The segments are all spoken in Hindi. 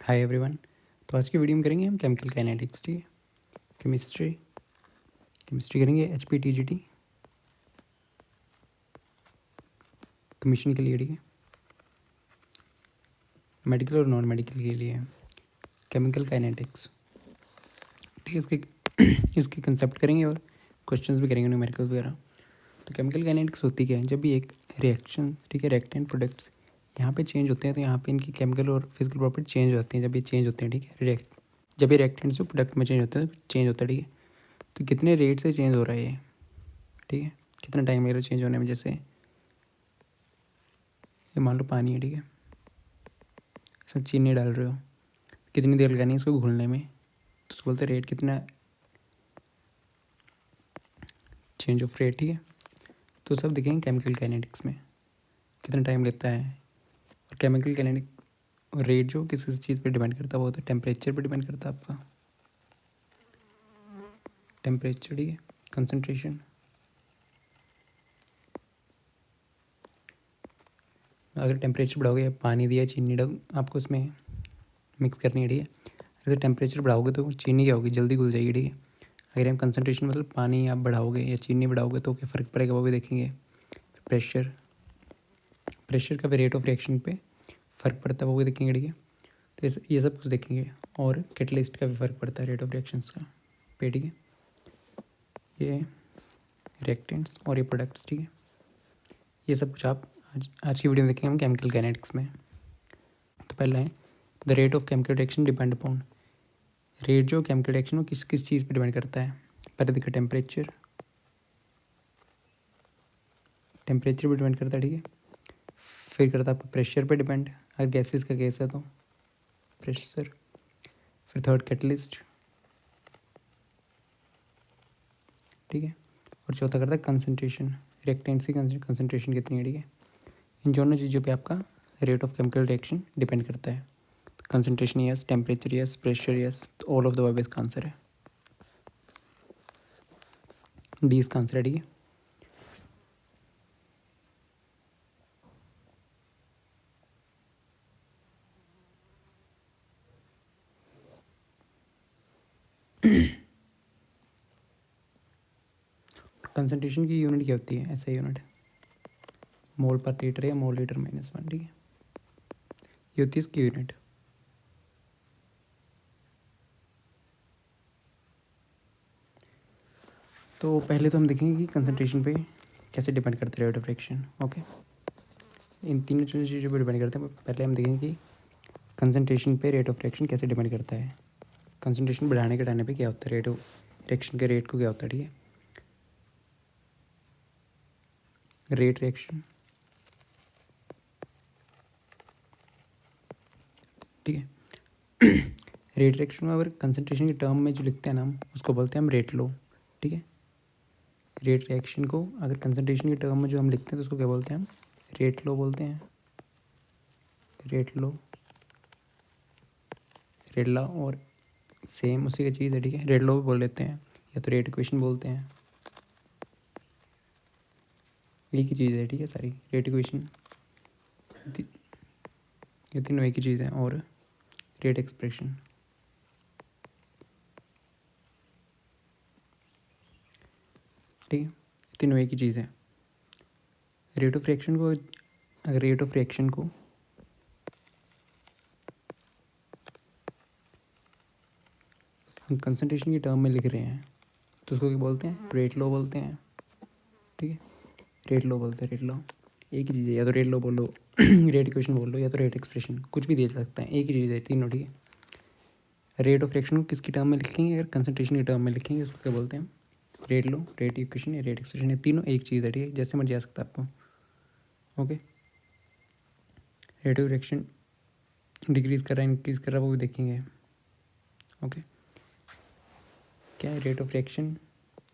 Hi everyone. तो आज की वीडियो में करेंगे हम केमिकल काइनेटिक्स। ठीक है, केमिस्ट्री केमिस्ट्री करेंगे HPTGT कमीशन के लिए। ठीक है, मेडिकल और नॉन मेडिकल के लिए केमिकल काइनेटिक्स। ठीक है, इसके कंसेप्ट करेंगे और क्वेश्चंस भी करेंगे, न्यूमेरिकल वगैरह। तो केमिकल काइनेटिक्स होती क्या है? जब भी एक रिएक्शन, ठीक है, रिएक्टेंट प्रोडक्ट्स यहाँ पे चेंज होते हैं तो यहाँ पे इनकी केमिकल और फिजिकल प्रॉपर्टी चेंज हो जाती हैं। जब ये चेंज होते हैं, ठीक है, जब ये रिएक्टेंट्स जो प्रोडक्ट में चेंज होते हैं, चेंज होता है। ठीक है, तो कितने रेट से चेंज हो रहा है ये, ठीक है, कितना टाइम लग रहा है चेंज होने में। जैसे ये मान लो पानी है, ठीक है, इसमें चीनी डाल रहे हो, कितनी देर लगानी है इसको घुलने में, तो उसको बोलते हैं रेट, कितना चेंज ऑफ रेट। ठीक है, तो सब देखेंगे केमिकल काइनेटिक्स में कितना टाइम लेता है। और केमिकल काइनेटिक रेट जो किस चीज़ पे डिपेंड करता है, वो होता है टेम्परेचर पे डिपेंड करता है आपका। टेम्परेचर, ठीक है, कंसनट्रेशन। अगर टेम्परेचर बढ़ाओगे, पानी दिया, चीनी डाल आपको उसमें मिक्स करनी है। ठीक है, अगर टेम्परेचर बढ़ाओगे तो चीनी क्या होगी, जल्दी घुल जाएगी। ठीक है, अगर हम कंसनट्रेशन मतलब पानी आप बढ़ाओगे या चीनी बढ़ाओगे तो क्या फ़र्क पड़ेगा, वो भी देखेंगे। प्रेशर का भी रेट ऑफ रिएक्शन पे फ़र्क पड़ता है, वो भी देखेंगे। ठीक है, तो ये सब कुछ देखेंगे। और कैटलिस्ट का भी फ़र्क पड़ता है रेट ऑफ रिएक्शंस का पे। ठीक है, ये रिएक्टेंट्स और ये प्रोडक्ट्स। ठीक है, ये सब कुछ आप आज की वीडियो में देखेंगे हम केमिकल काइनेटिक्स में। तो पहला है the rate of chemical reaction depend upon. Rate जो केमिकल रिएक्शन वो किस किस चीज़ पे डिपेंड करता है। पहले देखो टेम्परेचर पे डिपेंड करता है। ठीक है, फिर करता है आपका प्रेशर पे डिपेंड, अगर गैसेस का केस है तो प्रेशर। फिर थर्ड कैटलिस्ट, ठीक है, और चौथा करता है कंसनट्रेशन, रिएक्टेंट्स की कंसनट्रेशन कितनी है। ठीक है, इन दोनों चीज़ों पे आपका rate of chemical reaction depend करता है। Concentration yes, temperature yes, pressure yes, तो ऑल ऑफ द अबव इसका आंसर है, डी इसका आंसर है। ठीक है, कंसनट्रेशन की यूनिट क्या होती है, ऐसा यूनिट मोल पर लीटर या मोल लीटर -1। ठीक है, ये होती है इसकी यूनिट। तो पहले तो हम देखेंगे कि कंसनट्रेशन पे कैसे डिपेंड करता है रेट ऑफ रिएक्शन। ओके, इन तीनों चीज़ों पर डिपेंड करता है। पहले हम देखेंगे कि कंसनट्रेशन पे रेट ऑफ रिएक्शन कैसे डिपेंड करता है। कंसनट्रेशन बढ़ाने के टाइम पे क्या होता है, रेट ऑफ रिएक्शन के रेट को क्या होता है। ठीक है, रेट रिएक्शन, ठीक है, रेट रिएक्शन में अगर कंसनट्रेशन के टर्म में जो लिखते हैं ना हम उसको बोलते हैं हम रेट लो। ठीक है, रेट रिएक्शन को अगर कंसनट्रेशन के टर्म में जो हम लिखते हैं तो उसको क्या बोलते हैं हम, रेट लो बोलते हैं, रेट लो, रेट ला। और सेम उसी का चीज़ है। ठीक है, रेट लो भी बोल देते हैं या तो रेट इक्वेशन बोलते हैं, एक ही चीज़ है। ठीक है, सारी रेट इक्वेशन ये तीनों एक ही चीज़ है। और रेट एक्सप्रेशन, ठीक है, तीनों एक ही चीज़ है। रेट ऑफ रिएक्शन को, अगर रेट ऑफ रिएक्शन को हम कंसनट्रेशन की टर्म में लिख रहे हैं तो उसको क्या बोलते हैं, रेट लो बोलते हैं। ठीक है, रेट लो बोलते हैं, रेट लो एक ही चीज़ है, या तो रेट लो बोलो रेट इक्वेशन बोल लो, या तो रेट एक्सप्रेशन, कुछ भी दे सकता है, एक ही चीज़ है तीनों। ठीक है, रेट ऑफ रिएक्शन को किसकी टर्म में लिखेंगे, अगर कंसनट्रेशन की टर्म में लिखेंगे उसको क्या बोलते हैं, रेट लो, रेट इक्वेशन या रेट एक्सप्रेशन, ये तीनों एक चीज़ है। ठीक है, जैसे मर्जी आ सकता है आपको। Okay, rate of reaction decrease कर रहा है, इंक्रीज़ कर रहा है, वो भी देखेंगे। ओके, क्या है रेट ऑफ रिएक्शन,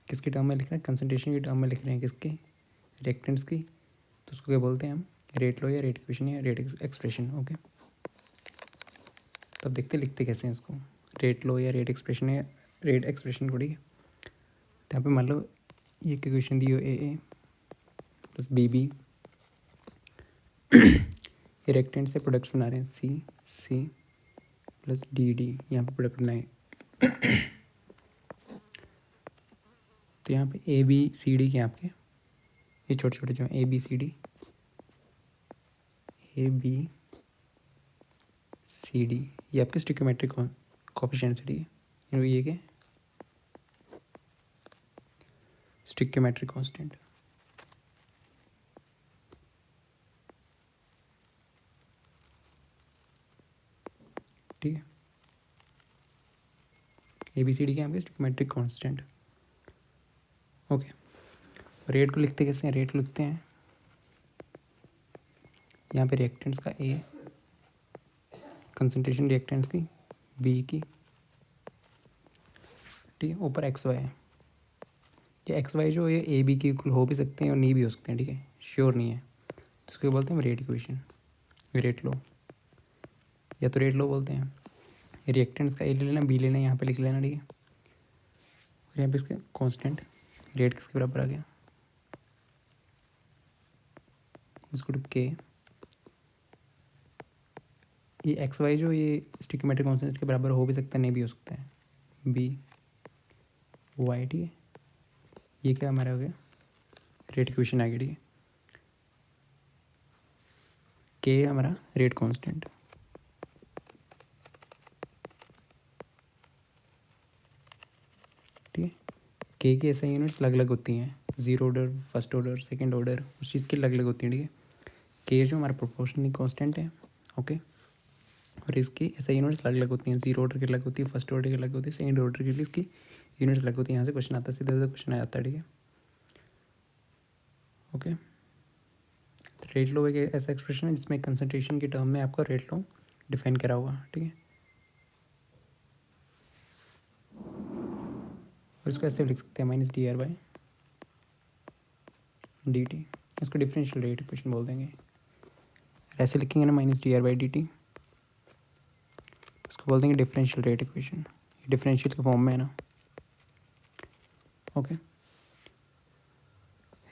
किसकी टर्म में लिख रहे हैं, कंसनट्रेशन की टर्म में लिख रहे हैं, किसके, रिएक्टेंट्स की, तो उसको क्या बोलते हैं हम, रेट लो या रेट इक्वेशन या रेट एक्सप्रेशन। ओके, तब देखते लिखते कैसे हैं इसको, रेट लो या रेट एक्सप्रेशन या रेट एक्सप्रेशन को। ठीक है, तो यहाँ पे मान लो ये इक्वेशन दी हो ए प्लस बी, ये रिएक्टेंट से प्रोडक्ट्स बना रहे हैं सी प्लस डी डी, यहाँ पे प्रोडक्ट बनाए तो यहाँ पे ए बी सी डी के आपके ये छोटे छोटे जो ए बी सी डी ये आपके स्टिक्योमेट्रिक कोफिशिएंट्स है, ठीक है। ये क्या स्टिक्योमेट्रिक कांस्टेंट, ठीक है। ए बी सी डी के आपके स्टिक्योमेट्रिक कांस्टेंट, ओके। रेट को लिखते कैसे हैं, रेट को लिखते हैं यहाँ पे रिएक्टेंट्स का ए, कंसंट्रेशन रिएक्टेंट्स की बी की, ठीक है। ऊपर एक्स वाई है, ये एक्स वाई जो ये ए बी के इक्वल हो भी सकते हैं और नहीं भी हो सकते हैं, ठीक है, श्योर नहीं है, तो उसको बोलते हैं रेट इक्वेशन, रेट लो, या तो रेट लो बोलते हैं। रिएक्टेंट्स का ए ले लेना, बी लेना, यहाँ पे लिख लेना, ठीक है। और यहाँ पे इसके कांस्टेंट रेट किसके बराबर आ गया, इसको टू के, ये एक्स वाई जो ये स्टिक्योमेट्रिक कांस्टेंट के बराबर हो भी सकता है, नहीं भी हो सकता है, बी वाई, ठीक है। ये क्या हमारा हो गया, रेट इक्वेशन आ गया, ठीक है। के हमारा रेट कांस्टेंट, ठीक है। के की ऐसा यूनिट्स अलग अलग होती हैं, zero order, first order, second order, उस चीज़ की अलग अलग होती हैं, ठीक है। के जो हमारा प्रोपोर्शनली कांस्टेंट है, ओके, और इसकी ऐसा यूनिट्स अलग अलग होती हैं, जीरो ऑर्डर की अलग होती है, फर्स्ट ऑर्डर की अलग होती है, सेकंड ऑर्डर के लिए इसकी यूनिट्स अलग होती है। यहाँ से क्वेश्चन आता है, सीधा सीधा क्वेश्चन आ जाता है, ठीक है, ओके। रेट लो एक ऐसा एक्सप्रेशन है जिसमें कंसंट्रेशन की टर्म में आपका रेट लो डिफाइन करा होगा, ठीक है। और इसको ऐसे लिख सकते हैं minus D R by D T, इसको डिफरेंशियल रेट इक्वेशन बोल देंगे। ऐसे लिखेंगे ना minus D R by D T, उसको बोल देंगे डिफरेंशियल रेट इक्वेशन, डिफरेंशियल के फॉर्म में है ना, ओके।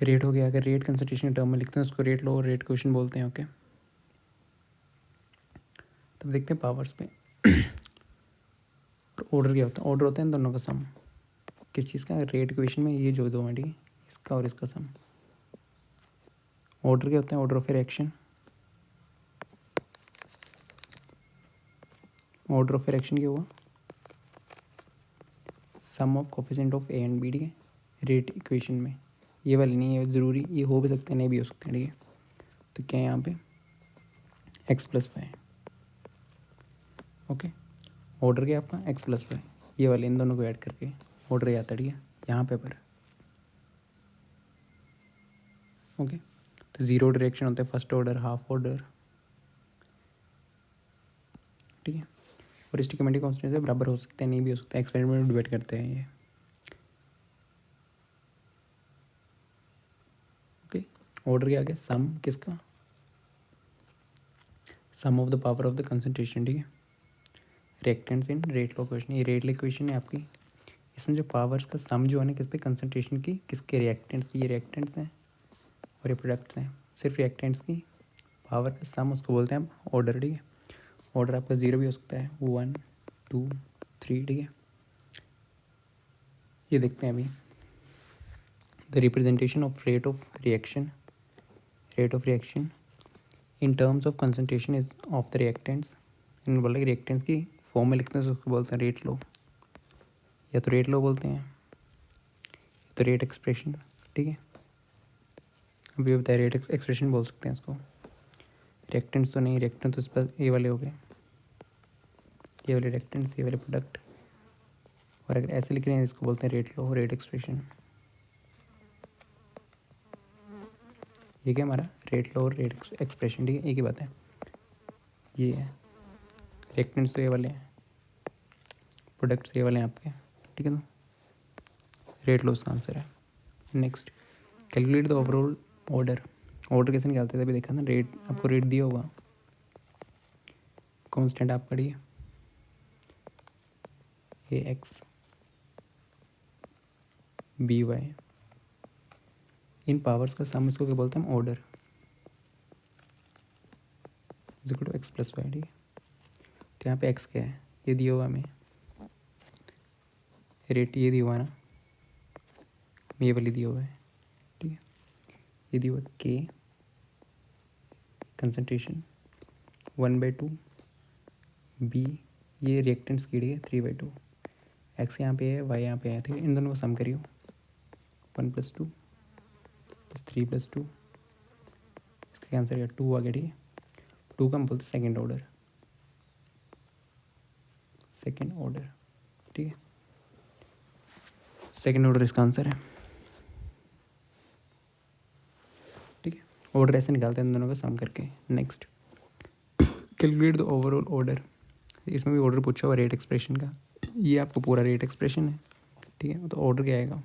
रेट हो गया, अगर रेट कंसंट्रेशन टर्म में लिखते हैं उसको रेट लो और रेट इक्वेशन बोलते हैं, ओके। तब देखते हैं पावर्स पे और ऑर्डर क्या होता है, ऑर्डर होता है इन दोनों का सम, किस चीज़ का, रेट इक्वेशन में ये जो दो हैं, ठीक है, इसका और इसका सम। ऑर्डर क्या होता है, order of reaction, order of reaction क्या हुआ, sum of coefficient of a and b, ठीक है, रेट इक्वेशन में। ये वाली नहीं है ज़रूरी, ये हो भी सकते हैं, नहीं भी हो सकते हैं, ठीक है। तो क्या है यहाँ पे x plus y, okay. Order क्या आपका एक्स प्लस वाई, ये वाले इन दोनों को ऐड करके ऑर्डर आता है, ठीक है, यहाँ पे पर, ओके। तो जीरो ऑर्डर रिएक्शन होता है, फर्स्ट ऑर्डर, हाफ ऑर्डर, ठीक है। और स्टिक्योमेट्रिक कांस्टेंट से बराबर हो सकते हैं, नहीं भी हो सकते हैं, एक्सपेरिमेंट में डिबेट करते हैं ये, ओके। ऑर्डर क्या आ गया, सम किसका, sum of the power of the concentration, ठीक है। Reactants in rate law equation, ये रेट लॉ इक्वेशन है आपकी, इसमें जो पावर्स का सम जो है ना किस पे, कंसंट्रेशन की, किसके रिएक्टेंट्स की, ये रिएक्टेंट्स हैं और ये प्रोडक्ट्स हैं, सिर्फ रिएक्टेंट्स की पावर का सम उसको बोलते हैं आप ऑर्डर, ठीक है। ऑर्डर आपका जीरो भी हो सकता है, 1 2 3, ठीक है। ये देखते हैं अभी, the representation of rate of reaction in terms of concentration is of the reactants, इन बोला कि रिएक्टेंट्स की फॉर्म में लिखते हैं तो उसको बोलते हैं रेट लो, या तो रेट लो बोलते हैं या तो रेट एक्सप्रेशन, ठीक है। अभी बताया रेट एक्सप्रेशन बोल सकते हैं इसको, रिएक्टेंट्स तो नहीं, रिएक्टेंट तो इस पर ये वाले हो गए, ये वाले रिएक्टेंट्स, ये वाले प्रोडक्ट, और अगर ऐसे लिख रहे हैं इसको बोलते हैं रेट लो, रेट एक्सप्रेशन। ये क्या हमारा रेट लो और रेट एक्सप्रेशन, ठीक है, एक ही बात है। ये है रिएक्टेंट्स तो ये वाले हैं, प्रोडक्ट्स ये वाले हैं आपके, ठीक है। तो रेट लो उसका आंसर है। Next, calculate the overall order, order कैसे निकालते थे अभी देखा ना, रेट आपको रेट दिया होगा, कांस्टेंट आप पढ़िए, ए एक्स बी वाई, इन पावर्स का सम इसको क्या बोलते हैं हम, order, is equal to x plus y, ठीक है। उसके यहाँ पे एक्स क्या है, ये दिया हुआ हमें, रेट ये दिया हुआ है ना, ये वाली दिया हुआ है, ठीक है। ये दिया हुआ के कंसनट्रेशन 1/2, बी ये रिएक्टेंट्स की, ठीक है, 3/2, एक्स यहाँ पे है, वाई यहाँ पे है, ठीक है। इन दोनों को सम करियो, 1 + 2 + 3 + 2, इसका कैंसर किया 2 आ गया, ठीक है। 2 का हम बोलते सेकेंड ऑर्डर, ठीक है। सेकेंड ऑर्डर इसका आंसर है, ठीक है। ऑर्डर ऐसे निकालते हैं इन दोनों का सम करके। Next, calculate the overall order. इसमें भी ऑर्डर पूछा हुआ रेट एक्सप्रेशन का, ये आपको पूरा रेट एक्सप्रेशन है, ठीक है। तो ऑर्डर क्या आएगा,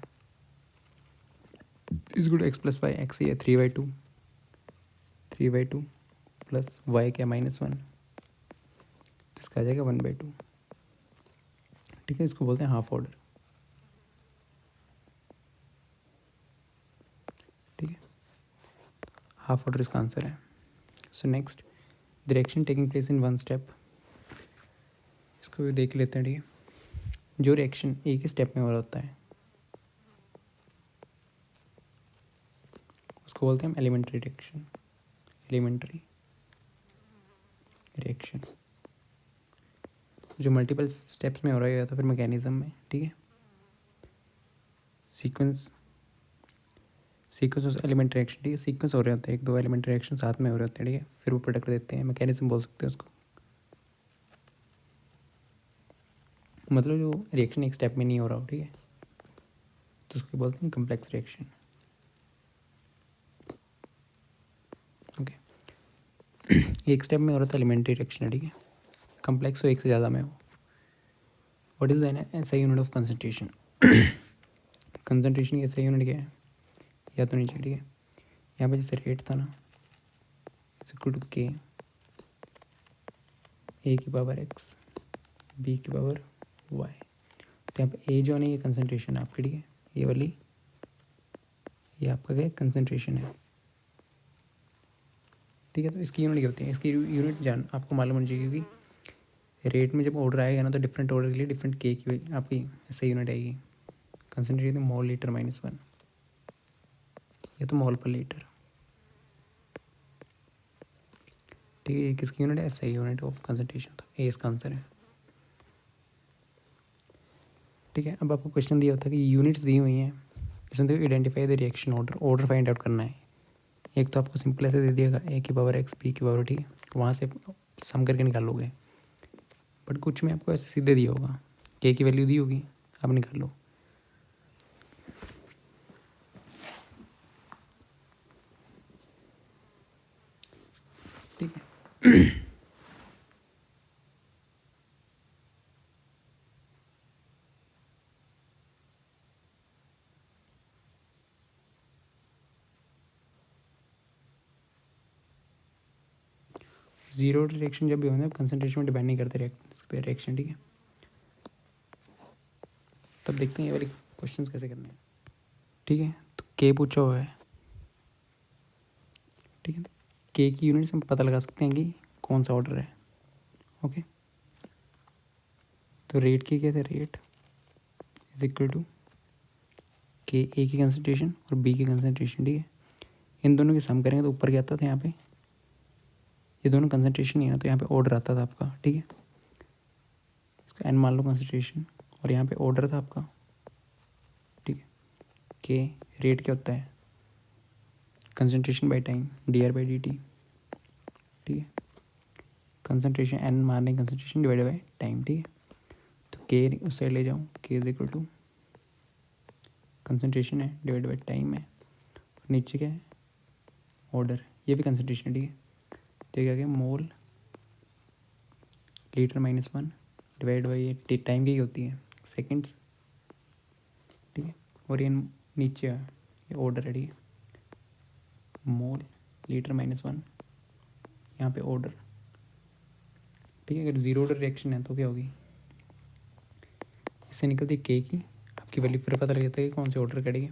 is good x + y, x ये 3/2 प्लस y क्या -1, तो इसका आ जाएगा 1/2, ठीक है। इसको बोलते हैं हाफ ऑर्डर, ठीक है। हाफ ऑर्डर इसका आंसर है। So next, the reaction taking place in 1 step, इसको भी देख लेते हैं, ठीक है। जो रिएक्शन एक ही स्टेप में हो रहा होता है उसको बोलते हैं हम एलिमेंट्री रिएक्शन, जो मल्टीपल स्टेप्स में हो रहा है या तो फिर मैकेनिज्म में, ठीक है। सीक्वेंस ऑफ एलिमेंट्री रिएक्शन, ठीक है। सीक्वेंस हो रहे होते हैं, 1-2 एलिमेंट्री रिएक्शन साथ में हो रहे होते हैं, ठीक है, फिर वो प्रोडक्ट देते हैं, मैकेनिज्म बोल सकते हैं उसको। मतलब जो रिएक्शन एक स्टेप में नहीं हो रहा हो, ठीक है, तो उसको बोलते हैं कम्प्लेक्स रिएक्शन, ओके। एक स्टेप में हो रहा था एलिमेंट्री रिएक्शन है, ठीक है। कम्प्लेक्स हो एक से ज़्यादा में हो। What is the SI unit of concentration, concentration की एसआई यूनिट क्या है, या तो नीचे, ठीक है। यहाँ पे जैसे रेट था ना, इक्वल टू के ए की पावर एक्स बी की पावर वाई, तो यहाँ पे ए जो है ये कंसंट्रेशन है आपकी, ठीक है। ये वाली ये आपका क्या कंसंट्रेशन है, ठीक है। तो इसकी यूनिट क्या होती है, इसकी यूनिट जान आपको मालूम होनी चाहिए, क्योंकि रेट में जब ऑर्डर आएगा ना तो डिफरेंट ऑर्डर के लिए डिफरेंट के की आपकी ऐसे यूनिट आएगी। कंसंट्रेशन मोल लीटर -1, ये तो मोल पर लीटर, ठीक है। ये किसकी यूनिट है, एसआई यूनिट ऑफ कंसंट्रेशन, तो ए इसका आंसर है, ठीक है। अब आपको क्वेश्चन दिया होता है कि यूनिट्स दी हुई हैं, इसमें देखो identify the reaction order find out करना है। एक तो आपको सिंपल ऐसे दे दिएगा ए की पावर एक्स बी की पावर, ठीक है, वहाँ से सम करके निकालोगे। बट कुछ में आपको ऐसे सीधे दिया होगा, के की वैल्यू दी होगी, आप निकाल लो, ठीक है। 0 रिएक्शन जब भी होता है कंसंट्रेशन में डिपेंड नहीं करते रिएक्शन, ठीक है। तब देखते हैं ये वाले क्वेश्चंस कैसे करने हैं, ठीक है। तो के पूछा हुआ है, ठीक है। के की यूनिट से हम पता लगा सकते हैं कि कौन सा ऑर्डर है, ओके। तो रेट की क्या थे, रेट इज इक्वल टू के ए की कंसंट्रेशन और बी की कंसंट्रेशन, ठीक है। इन दोनों की सम करेंगे तो ऊपर क्या आता था, यहाँ पे ये दोनों कंसंट्रेशन ही है ना, तो यहाँ पे ऑर्डर आता था आपका, ठीक है। इसका एन मान लो कंसंट्रेशन, और यहाँ पे ऑर्डर था आपका, ठीक है। के रेट क्या होता है, कंसंट्रेशन बाय टाइम dr/dt, ठीक है। कंसंट्रेशन एन मारने कंसंट्रेशन डिवाइडेड बाय टाइम, ठीक है। तो के उस साइड ले जाऊँ, के इज इक्वल टू कंसंट्रेशन है डिवाइडेड बाय टाइम है, और नीचे क्या है, ऑर्डर, ये भी कंसंट्रेशन है, ठीक है। तो क्या गया, मोल लीटर -1 डिवाइड बाई ये टाइम की होती है सेकेंड्स, ठीक है। और ये नीचे ये ऑर्डर है, ठीक है। मोल लीटर -1 यहाँ पे ऑर्डर, ठीक है। अगर जीरो ऑर्डर रिएक्शन है तो क्या होगी, इससे निकलती के की आपकी वैल्यू, फिर पता लग जाता है कि कौन से ऑर्डर करेगी।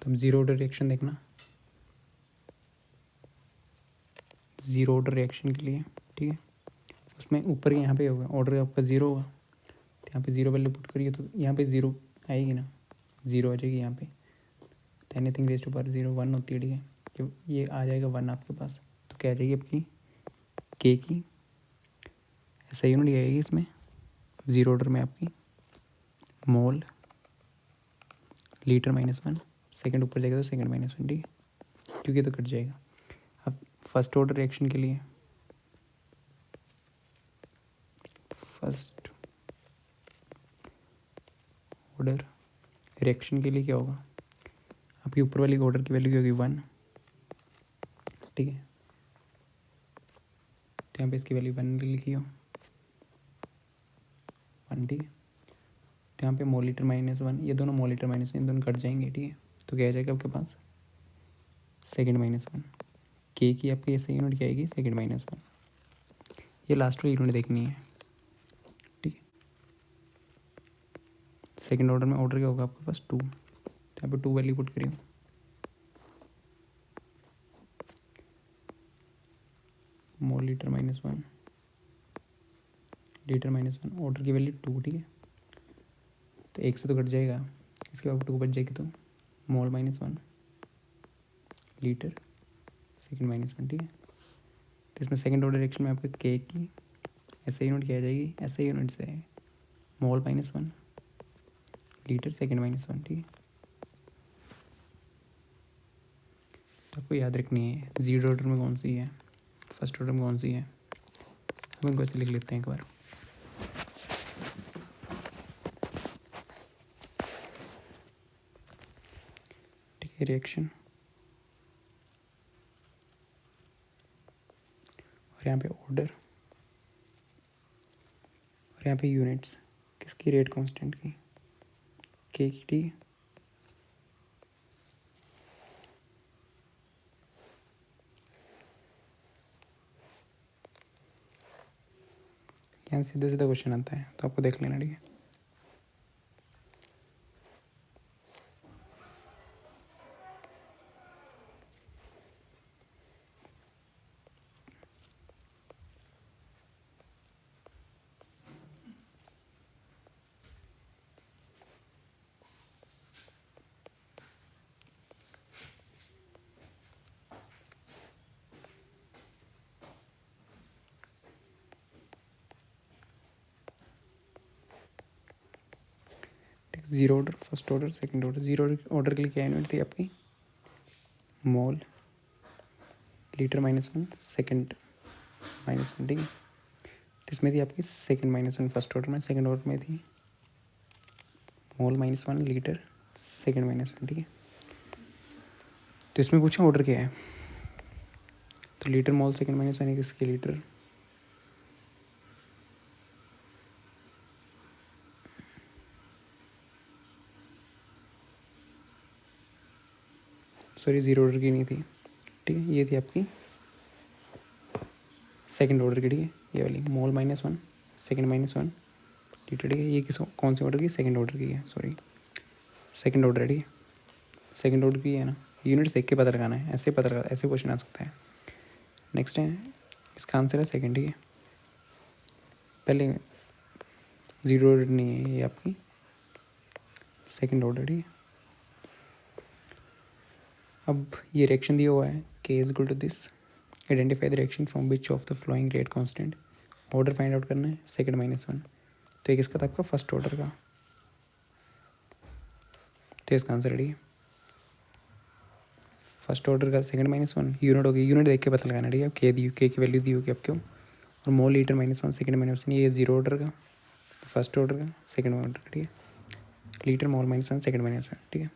तो अब जीरो ऑर्डर रिएक्शन देखना, ज़ीरो ऑर्डर रिएक्शन के लिए, ठीक है। उसमें ऊपर यहाँ पे होगा ऑर्डर आपका ज़ीरो होगा, तो यहाँ पे ज़ीरो वैल्यू पुट करिए तो यहाँ पे ज़ीरो आएगी ना, ज़ीरो आ जाएगी यहाँ पे। तो anything raise to power zero one होती है, ठीक है। जब ये आ जाएगा वन आपके पास तो क्या आ जाएगी आपकी के की ऐसा यूनिट आएगी इसमें ज़ीरो ऑर्डर में आपकी mole litre minus one, second ऊपर जाएगा तो सेकेंड माइनस वन, ठीक है, क्योंकि तो कट जाएगा। अब फर्स्ट ऑर्डर रिएक्शन के लिए फर्स्ट ऑर्डर रिएक्शन के लिए क्या होगा, आपकी ऊपर वाली ऑर्डर की वैल्यू क्या होगी वन, ठीक है। तो यहाँ पे इसकी वैल्यू वन लिखी हो वन, ठीक है। तो यहाँ पे मोल लीटर माइनस वन, ये दोनों मोल लीटर माइनस वन दोनों कट जाएंगे, ठीक है। तो क्या आ जाएगा आपके पास सेकेंड माइनस वन, के की आपकी ऐसे यूनिट क्या आएगी सेकेंड माइनस वन। ये लास्ट वाली यूनिट देखनी है, ठीक है। सेकेंड ऑर्डर में ऑर्डर क्या होगा आपके पास टू, तो यहाँ पे टू वैल्यू पुट करिए, mole litre minus one, litre minus one, order की वैल्यू टू, ठीक है। तो एक से तो कट जाएगा, इसके बाद टू बच जाएगी तो mole minus one litre second minus one, ठीक है। तो इसमें सेकेंड ऑर्डर रिएक्शन में आपके के की ऐसे यूनिट क्या आ जाएगी, ऐसे यूनिट से mole minus one litre second minus one, ठीक है। तो आपको याद रखनी है जीरो ऑर्डर में कौन सी है, फर्स्ट ऑर्डर में कौन सी है। हम इनको ऐसे लिख लेते हैं एक बार, ठीक है। रिएक्शन और यहाँ पे ऑर्डर और यहाँ पे यूनिट्स किसकी, रेट कांस्टेंट की के की, ठीक है। यहाँ सीधा सीधा क्वेश्चन आता है तो आपको देख लेना, ठीक है। Zero order first order second order, zero order के लिए क्या यूनिट थी आपकी mole litre minus one second minus one, ठीक है। तो इसमें थी आपकी second minus one first order में, सेकेंड ऑर्डर में थी mole minus one litre second minus one, ठीक है। तो इसमें पूछा ऑर्डर क्या है, तो litre mole second minus one किसके लीटर, सॉरी जीरो ऑर्डर की नहीं थी, ठीक है। ये थी आपकी सेकंड ऑर्डर की, ठीक है। ये वाली mole minus one second minus one litre, ठीक है। ये किस कौन से ऑर्डर की, सेकंड ऑर्डर की है, सॉरी सेकंड ऑर्डर, ठीक है। सेकंड ऑर्डर की है ना, यूनिट्स देख के पता लगाना है, ऐसे पता लगा, ऐसे क्वेश्चन आ सकता है। नेक्स्ट है इसका आंसर है सेकंड, ठीक है। पहले जीरो ऑर्डर नहीं है, ये आपकी सेकंड ऑर्डर, ठीक है। अब ये रिएक्शन दिया हुआ है k is equal to this, identify the reaction from which of the following rate constant, order find out करना है सेकंड माइनस वन। तो एक इसका था आपका फर्स्ट ऑर्डर का, तो इसका आंसर रेडी है फर्स्ट ऑर्डर का सेकंड माइनस वन, यूनिट होगी, यूनिट देख के पता लगाना, ठीक है। के दी के की वैल्यू दी होगी आपको, और mole litre minus one second minus one, ये जीरो ऑर्डर का फर्स्ट ऑर्डर का सेकंड ऑर्डर का, ठीक है। Litre mole minus one second minus one, ठीक है।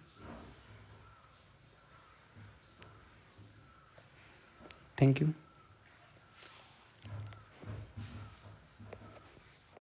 Thank you.